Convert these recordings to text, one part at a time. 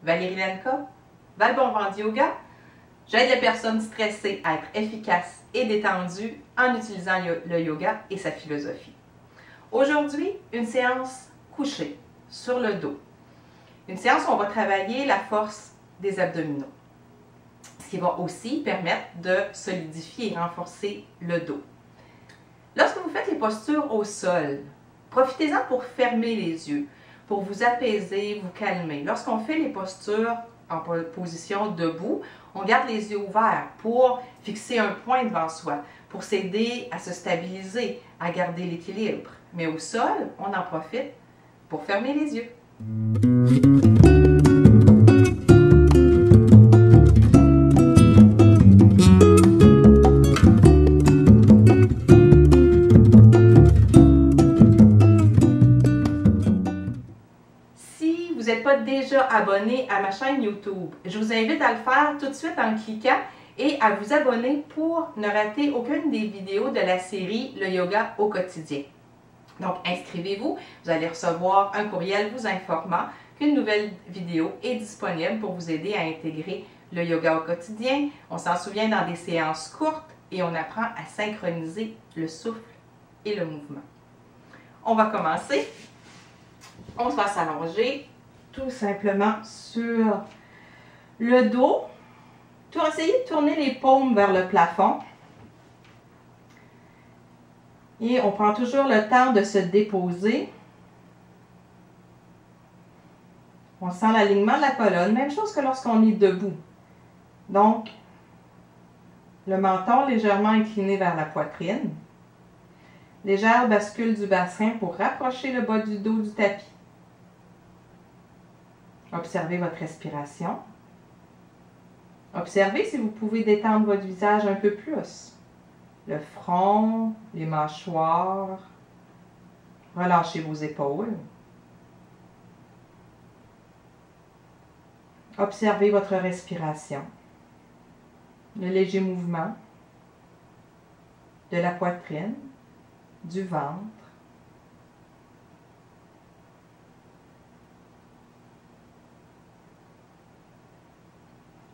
Valérie Lenka, Val Bon Vent Yoga. J'aide les personnes stressées à être efficaces et détendues en utilisant le yoga et sa philosophie. Aujourd'hui, une séance couchée sur le dos. Une séance où on va travailler la force des abdominaux, ce qui va aussi permettre de solidifier et renforcer le dos. Lorsque vous faites les postures au sol, profitez-en pour fermer les yeux, pour vous apaiser, vous calmer. Lorsqu'on fait les postures en position debout, on garde les yeux ouverts pour fixer un point devant soi, pour s'aider à se stabiliser, à garder l'équilibre. Mais au sol, on en profite pour fermer les yeux. Si vous n'êtes pas déjà abonné à ma chaîne YouTube, je vous invite à le faire tout de suite en cliquant et à vous abonner pour ne rater aucune des vidéos de la série Le yoga au quotidien. Donc, inscrivez-vous, vous allez recevoir un courriel vous informant qu'une nouvelle vidéo est disponible pour vous aider à intégrer le yoga au quotidien. On s'en souvient dans des séances courtes et on apprend à synchroniser le souffle et le mouvement. On va commencer. On va s'allonger tout simplement sur le dos. Essayez de tourner les paumes vers le plafond. Et on prend toujours le temps de se déposer. On sent l'alignement de la colonne. Même chose que lorsqu'on est debout. Donc, le menton légèrement incliné vers la poitrine. Légère bascule du bassin pour rapprocher le bas du dos du tapis. Observez votre respiration. Observez si vous pouvez détendre votre visage un peu plus. Le front, les mâchoires. Relâchez vos épaules. Observez votre respiration. Le léger mouvement de la poitrine, du ventre.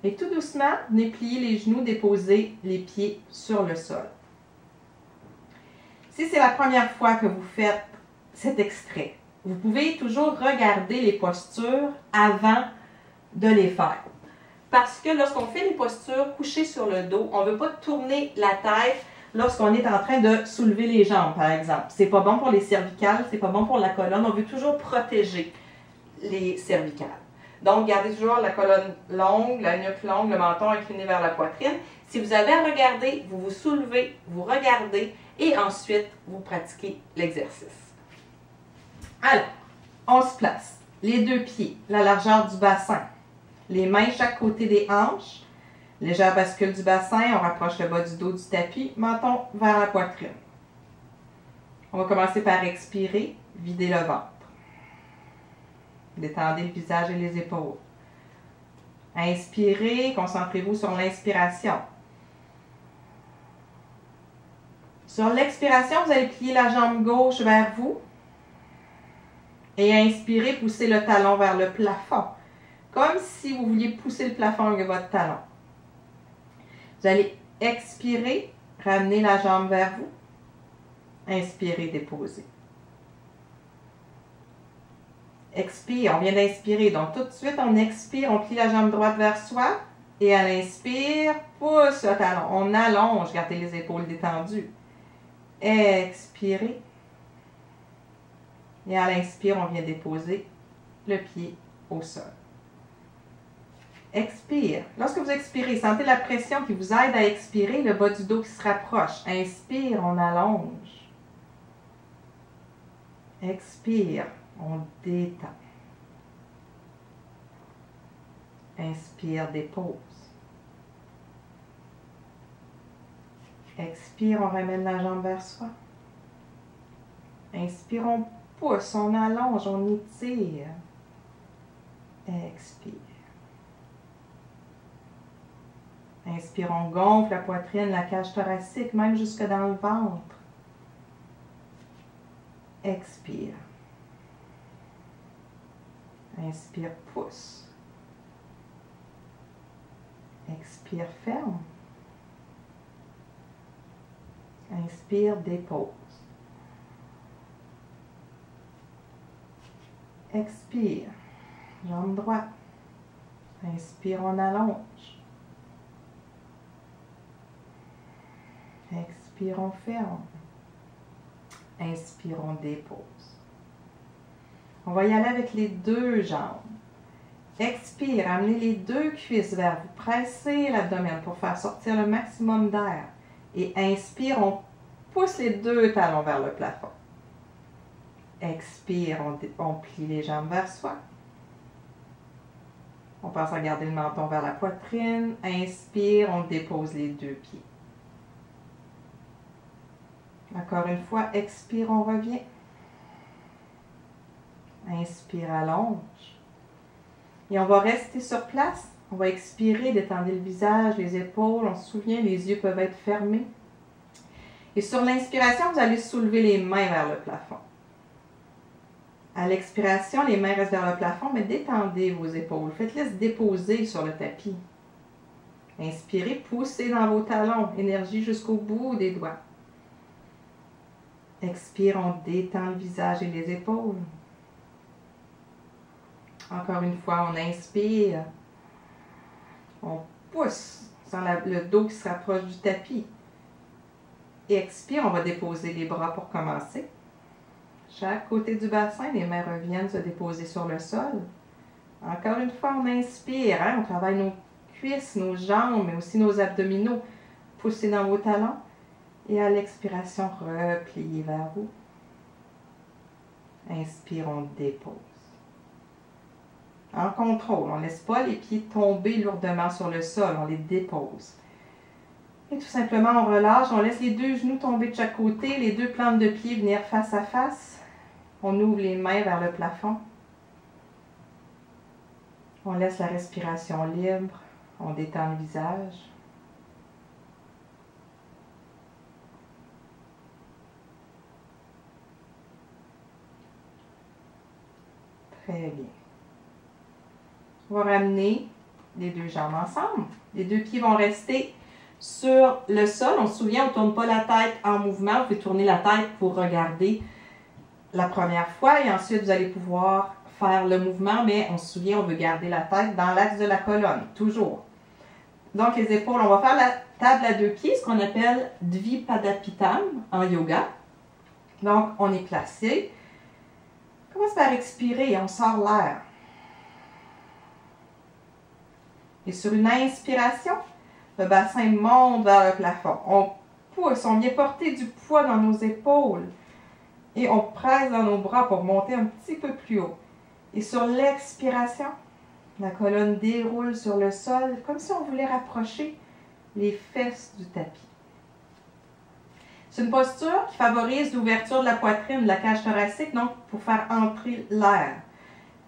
Et tout doucement, venez plier les genoux, déposer les pieds sur le sol. Si c'est la première fois que vous faites cet extrait, vous pouvez toujours regarder les postures avant de les faire. Parce que lorsqu'on fait les postures couchées sur le dos, on ne veut pas tourner la tête lorsqu'on est en train de soulever les jambes, par exemple. C'est pas bon pour les cervicales, c'est pas bon pour la colonne. On veut toujours protéger les cervicales. Donc, gardez toujours la colonne longue, la nuque longue, le menton incliné vers la poitrine. Si vous avez à regarder, vous vous soulevez, vous regardez et ensuite, vous pratiquez l'exercice. Alors, on se place. Les deux pieds, la largeur du bassin. Les mains chaque côté des hanches. Légère bascule du bassin, on rapproche le bas du dos du tapis, menton vers la poitrine. On va commencer par expirer, vider le ventre. Détendez le visage et les épaules. Inspirez, concentrez-vous sur l'inspiration. Sur l'expiration, vous allez plier la jambe gauche vers vous. Et inspirez, poussez le talon vers le plafond. Comme si vous vouliez pousser le plafond avec votre talon. Vous allez expirer, ramener la jambe vers vous. Inspirez, déposez. Expire, on vient d'inspirer. Donc, tout de suite, on expire, on plie la jambe droite vers soi. Et à l'inspire, pousse le talon. On allonge, gardez les épaules détendues. Expirez. Et à l'inspire, on vient déposer le pied au sol. Expire. Lorsque vous expirez, sentez la pression qui vous aide à expirer, le bas du dos qui se rapproche. Inspire, on allonge. Expire. On détend. Inspire, dépose. Expire, on ramène la jambe vers soi. Inspire, on pousse, on allonge, on étire. Expire. Inspire, on gonfle la poitrine, la cage thoracique, même jusque dans le ventre. Expire. Inspire, pousse. Expire, ferme. Inspire, dépose. Expire, jambe droite. Inspire, on allonge. Expire, on ferme. Inspire, on dépose. On va y aller avec les deux jambes. Expire, amenez les deux cuisses vers vous. Pressez l'abdomen pour faire sortir le maximum d'air. Et inspire, on pousse les deux talons vers le plafond. Expire, on plie les jambes vers soi. On pense à garder le menton vers la poitrine. Inspire, on dépose les deux pieds. Encore une fois, expire, on revient. Inspire, allonge. Et on va rester sur place. On va expirer, détendre le visage, les épaules. On se souvient, les yeux peuvent être fermés. Et sur l'inspiration, vous allez soulever les mains vers le plafond. À l'expiration, les mains restent vers le plafond, mais détendez vos épaules. Faites-les se déposer sur le tapis. Inspirez, poussez dans vos talons. Énergie jusqu'au bout des doigts. Expire, on détend le visage et les épaules. Encore une fois, on inspire. On pousse sans le dos qui se rapproche du tapis. Et expire, on va déposer les bras pour commencer. Chaque côté du bassin, les mains reviennent se déposer sur le sol. Encore une fois, on inspire. On travaille nos cuisses, nos jambes, mais aussi nos abdominaux. Poussez dans vos talons. Et à l'expiration, repliez vers vous. Inspire, on dépose. En contrôle, on ne laisse pas les pieds tomber lourdement sur le sol, on les dépose. Et tout simplement, on relâche, on laisse les deux genoux tomber de chaque côté, les deux plantes de pied venir face à face. On ouvre les mains vers le plafond. On laisse la respiration libre, on détend le visage. Très bien. On va ramener les deux jambes ensemble. Les deux pieds vont rester sur le sol. On se souvient, on ne tourne pas la tête en mouvement. Vous pouvez tourner la tête pour regarder la première fois et ensuite vous allez pouvoir faire le mouvement, mais on se souvient, on veut garder la tête dans l'axe de la colonne, toujours. Donc les épaules, on va faire la table à deux pieds, ce qu'on appelle Dvipadapitam en yoga. Donc on est placé. On commence par expirer et on sort l'air. Et sur une inspiration, le bassin monte vers le plafond. On pousse, on vient porter du poids dans nos épaules. Et on presse dans nos bras pour monter un petit peu plus haut. Et sur l'expiration, la colonne déroule sur le sol, comme si on voulait rapprocher les fesses du tapis. C'est une posture qui favorise l'ouverture de la poitrine, de la cage thoracique, donc pour faire entrer l'air.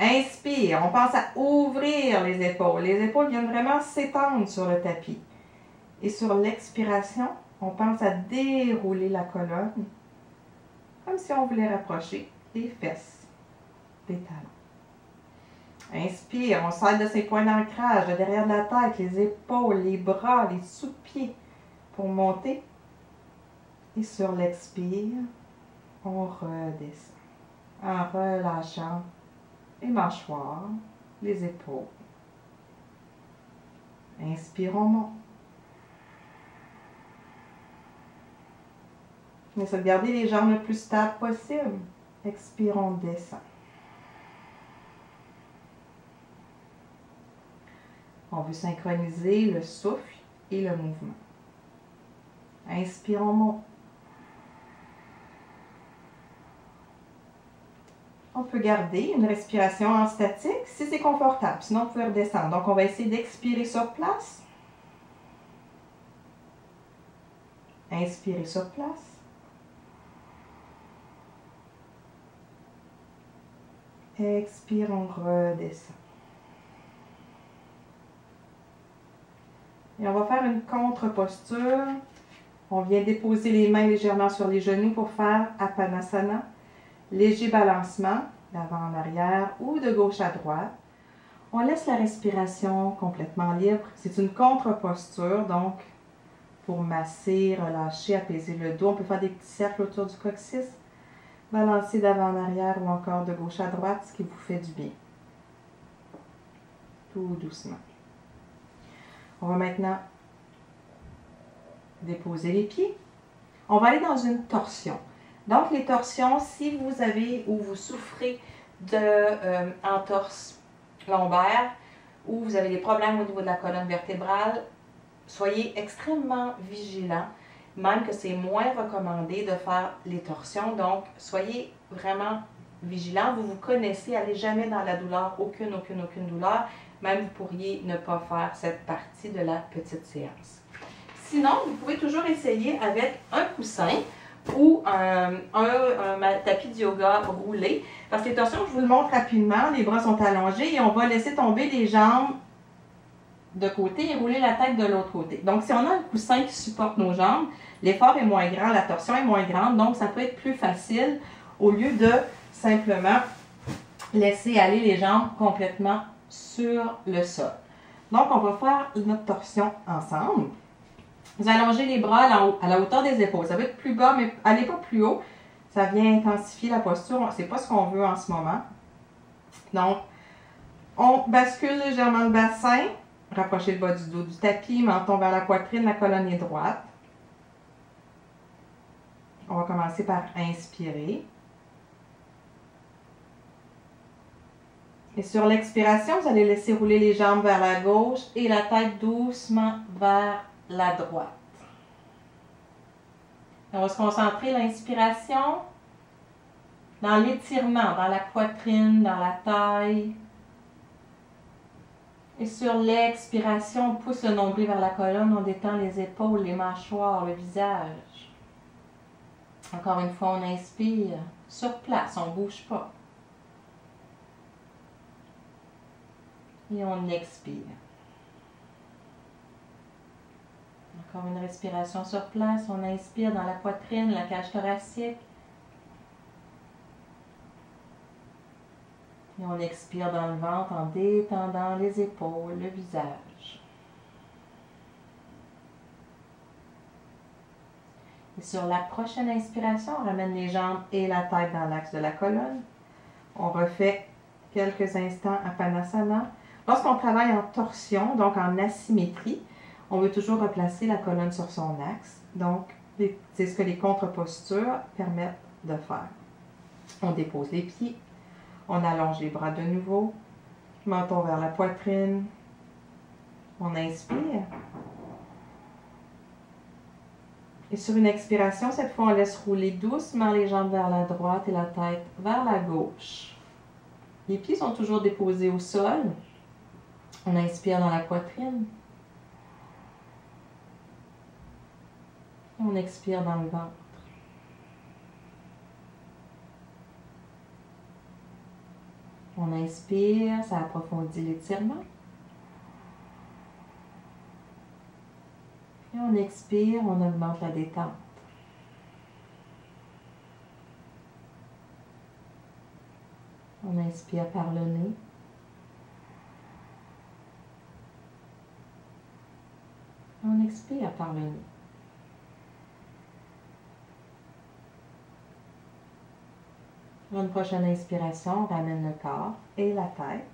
Inspire, on pense à ouvrir les épaules. Les épaules viennent vraiment s'étendre sur le tapis. Et sur l'expiration, on pense à dérouler la colonne, comme si on voulait rapprocher les fesses des talons. Inspire, on s'aide de ses points d'ancrage, de derrière de la tête, les épaules, les bras, les sous-pieds pour monter. Et sur l'expire, on redescend en relâchant les mâchoires, les épaules. Inspire, on monte. On essaie de garder les jambes le plus stables possible. Expire, on descend. On veut synchroniser le souffle et le mouvement. Inspire, on monte. On peut garder une respiration en statique si c'est confortable. Sinon, vous pouvez redescendre. Donc, on va essayer d'expirer sur place. Inspirer sur place. Expire, on redescend. Et on va faire une contre-posture. On vient déposer les mains légèrement sur les genoux pour faire Apanasana. Léger balancement, d'avant en arrière ou de gauche à droite. On laisse la respiration complètement libre. C'est une contre-posture, donc pour masser, relâcher, apaiser le dos. On peut faire des petits cercles autour du coccyx, balancer d'avant en arrière ou encore de gauche à droite, ce qui vous fait du bien. Tout doucement. On va maintenant déposer les pieds. On va aller dans une torsion. Donc, les torsions, si vous avez ou vous souffrez de entorse lombaire ou vous avez des problèmes au niveau de la colonne vertébrale, soyez extrêmement vigilants, même que c'est moins recommandé de faire les torsions. Donc, soyez vraiment vigilants. Vous vous connaissez, allez jamais dans la douleur, aucune douleur. Même vous pourriez ne pas faire cette partie de la petite séance. Sinon, vous pouvez toujours essayer avec un coussin ou un tapis de yoga roulé. Parce que les torsions, je vous le montre rapidement, les bras sont allongés et on va laisser tomber les jambes de côté et rouler la tête de l'autre côté. Donc, si on a un coussin qui supporte nos jambes, l'effort est moins grand, la torsion est moins grande, donc ça peut être plus facile au lieu de simplement laisser aller les jambes complètement sur le sol. Donc, on va faire notre torsion ensemble. Vous allongez les bras à la hauteur des épaules. Ça va être plus bas, mais allez pas plus haut. Ça vient intensifier la posture. C'est pas ce qu'on veut en ce moment. Donc, on bascule légèrement le bassin. Rapprochez le bas du dos du tapis, menton vers la poitrine, la colonne est droite. On va commencer par inspirer. Et sur l'expiration, vous allez laisser rouler les jambes vers la gauche et la tête doucement vers la droite. On va se concentrer l'inspiration dans l'étirement, dans la poitrine, dans la taille. Et sur l'expiration, on pousse le nombril vers la colonne, on détend les épaules, les mâchoires, le visage. Encore une fois, on inspire sur place, on ne bouge pas. Et on expire. Encore une respiration sur place. On inspire dans la poitrine, la cage thoracique. Et on expire dans le ventre en détendant les épaules, le visage. Et sur la prochaine inspiration, on ramène les jambes et la tête dans l'axe de la colonne. On refait quelques instants à Padmasana. Lorsqu'on travaille en torsion, donc en asymétrie, on veut toujours replacer la colonne sur son axe. Donc, c'est ce que les contre-postures permettent de faire. On dépose les pieds, on allonge les bras de nouveau, menton vers la poitrine, on inspire. Et sur une expiration, cette fois, on laisse rouler doucement les jambes vers la droite et la tête vers la gauche. Les pieds sont toujours déposés au sol. On inspire dans la poitrine. On expire dans le ventre. On inspire, ça approfondit l'étirement. Et on expire, on augmente la détente. On inspire par le nez. On expire par le nez. Pour une prochaine inspiration, on ramène le corps et la tête.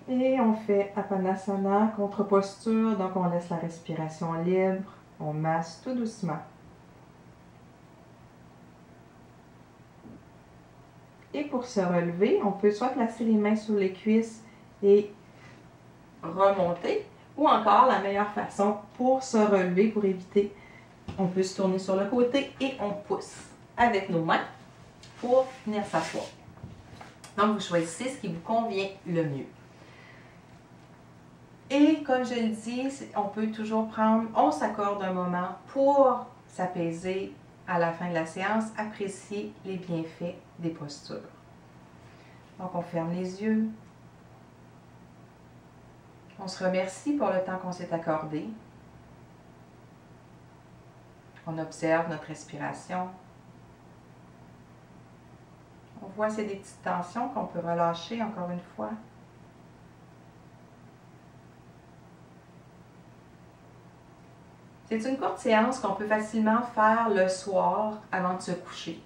Et on fait Padmasana, contre-posture, donc on laisse la respiration libre, on masse tout doucement. Et pour se relever, on peut soit placer les mains sur les cuisses et remonter, ou encore la meilleure façon pour se relever, pour éviter, on peut se tourner sur le côté et on pousse avec nos mains pour venir s'asseoir. Donc, vous choisissez ce qui vous convient le mieux. Et comme je le dis, on peut toujours on s'accorde un moment pour s'apaiser à la fin de la séance, apprécier les bienfaits des postures. Donc, on ferme les yeux. On se remercie pour le temps qu'on s'est accordé. On observe notre respiration. On voit, c'est des petites tensions qu'on peut relâcher encore une fois. C'est une courte séance qu'on peut facilement faire le soir avant de se coucher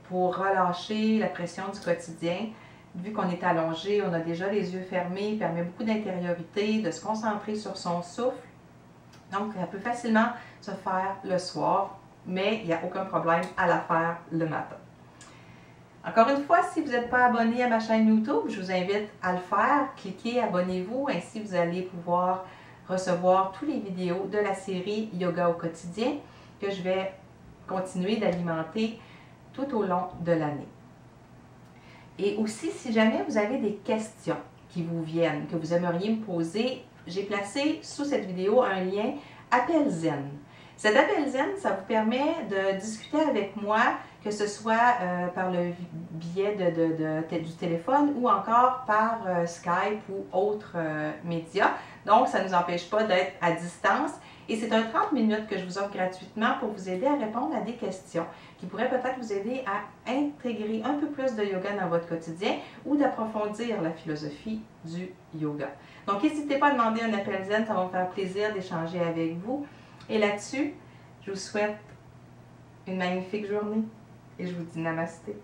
pour relâcher la pression du quotidien. Vu qu'on est allongé, on a déjà les yeux fermés, permet beaucoup d'intériorité, de se concentrer sur son souffle. Donc, ça peut facilement se faire le soir, mais il n'y a aucun problème à la faire le matin. Encore une fois, si vous n'êtes pas abonné à ma chaîne YouTube, je vous invite à le faire. Cliquez, abonnez-vous, ainsi vous allez pouvoir recevoir toutes les vidéos de la série Yoga au quotidien que je vais continuer d'alimenter tout au long de l'année. Et aussi, si jamais vous avez des questions qui vous viennent, que vous aimeriez me poser, j'ai placé sous cette vidéo un lien Appel Zen. Cet Appel Zen, ça vous permet de discuter avec moi, que ce soit par le biais du téléphone ou encore par Skype ou autres médias. Donc, ça ne nous empêche pas d'être à distance. Et c'est un 30 minutes que je vous offre gratuitement pour vous aider à répondre à des questions qui pourraient peut-être vous aider à intégrer un peu plus de yoga dans votre quotidien ou d'approfondir la philosophie du yoga. Donc, n'hésitez pas à demander un appel Zen, ça va me faire plaisir d'échanger avec vous. Et là-dessus, je vous souhaite une magnifique journée et je vous dis namasté.